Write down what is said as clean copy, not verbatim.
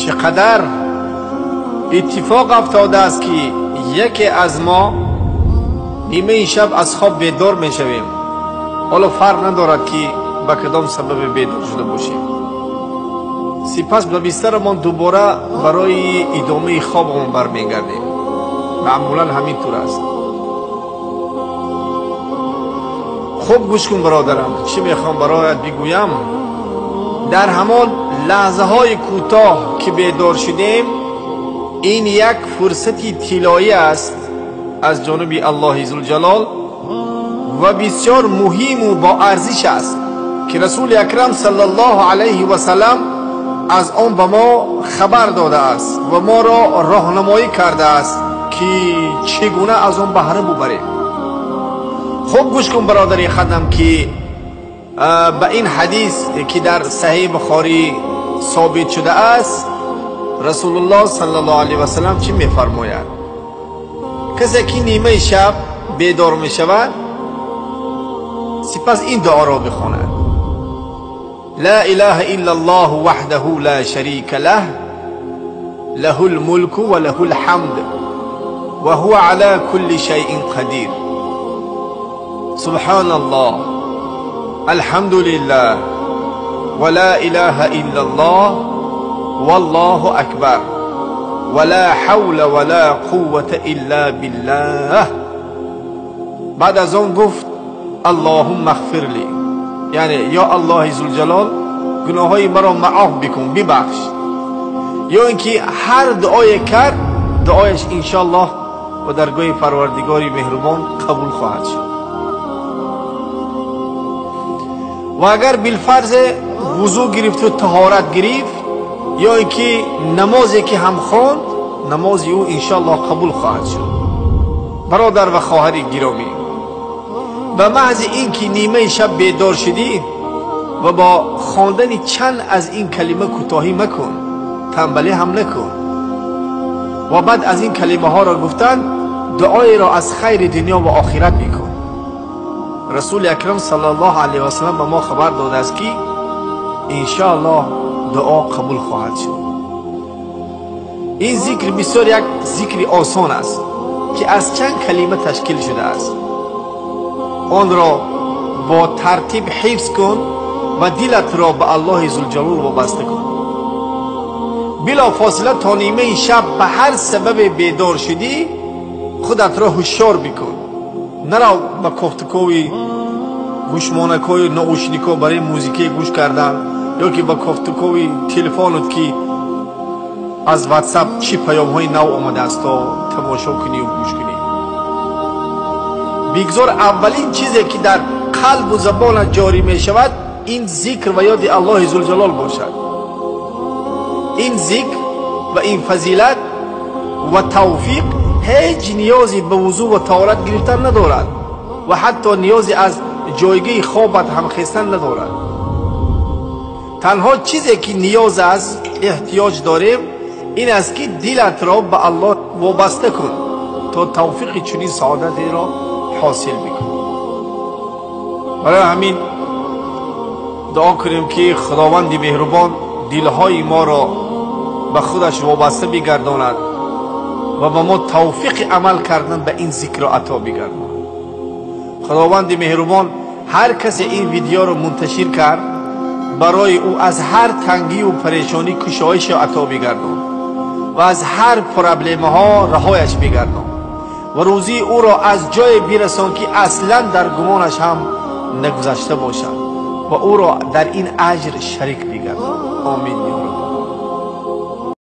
چقدر اتفاق افتاده است که یکی از ما نیمه شب از خواب بیدار می شویم، حالا فرق ندارد که به کدام سبب بیدار شده باشیم. سپس به بسترمان دوباره برای ادامه خوابمون برمیگردیم. معمولا همین طور است. خوب گوش کن برادرم، چی میخوام برایت بگویم. در همان لحظه های کوتاه که بیدار شدیم، این یک فرصتی طلایی است از جانب الله ذوالجلال و بسیار مهم و با ارزش است که رسول اکرم صلی الله علیه و سلم از آن به ما خبر داده است و ما را راهنمایی کرده است که چگونه از آن بهره ببریم. خوب گوش کن برادر خدم که به این حدیث که در صحیح بخاری ثابت شده است، رسول الله صلی الله علیه و سلم چی میفرماید؟ کسی که نیمه شب بیدار می شود سپس این دعا را بخواند: لا اله الا الله وحده لا شریک له، له الملك و له الحمد و هو على كل شيء قدیر، سبحان الله، الحمد لله، ولا اله الا الله، والله اکبر، ولا حول ولا قوة الا بالله. بعد از آن گفت اللهم اغفر لی، یعنی یا الله ذوالجلال گناههای مرا معاف بکن، ببخش. یا اینکه هر دعای کرد دعایش انشاءالله و درگاه پروردگاری مهربان قبول خواهد شد. و اگر بالفرض وضو گرفت و طهارت گرفت، یا اینکه نمازی که هم خواند، نماز او انشاءالله قبول خواهد شد. برادر و خواهر گرامی، به محض اینکه نیمه شب بیدار شدی و با خواندن چند از این کلمه کوتاهی مکن، تنبلی هم نکن، و بعد از این کلمه ها را گفتن دعای را از خیر دنیا و آخرت بکن. رسول اکرم صلی الله علیه و سلم به ما خبر داده است که انشاءالله دعا قبول خواهد شد. این ذکر بسیار یک ذکر آسان است که از چند کلمه تشکیل شده است. آن را با ترتیب حفظ کن و دلت را به الله ذوالجلال وابسته کن. بلا فاصله تا نیمه شب به هر سبب بیدار شدی خودت را هوشیار بکن. نرو به کفتکوی گوشمانکوی نوشنیکو برای موزیکی گوش کردن، یا که با کفتکوی تلفنت که از واتساپ چی پیام های نو آمده است تا تماشا کنی و گوش کنی. بگذار اولین چیزی که در قلب و زبان جاری می شود این ذکر و یاد الله ذوالجلال باشد. این ذکر و این فضیلت و توفیق هیچ نیازی به وضو و طهارت گرفتن ندارد و حتی نیازی از جایگاه خوابت هم خستن ندارد. تنها چیزی که نیاز است، احتیاج داریم، این است که دلت را به الله وابسته کن تا توفیق چنین سعادتی را حاصل بکن. برای همین دعا کنیم که خداوند مهربان دلهای ما را به خودش وابسته بگرداند و به ما توفیق عمل کردن به این ذکر را عطا بگرداند. خداوند مهربان هر کسی این ویدیو را منتشر کرد برای او از هر تنگی و پریشانی کشایش عطا بگرداند و از هر پرابلم ها رهایش بگرداند و روزی او را از جای برسان که اصلا در گمانش هم نگذشته باشد و او را در این اجر شریک بگرداند. آمین یا رب.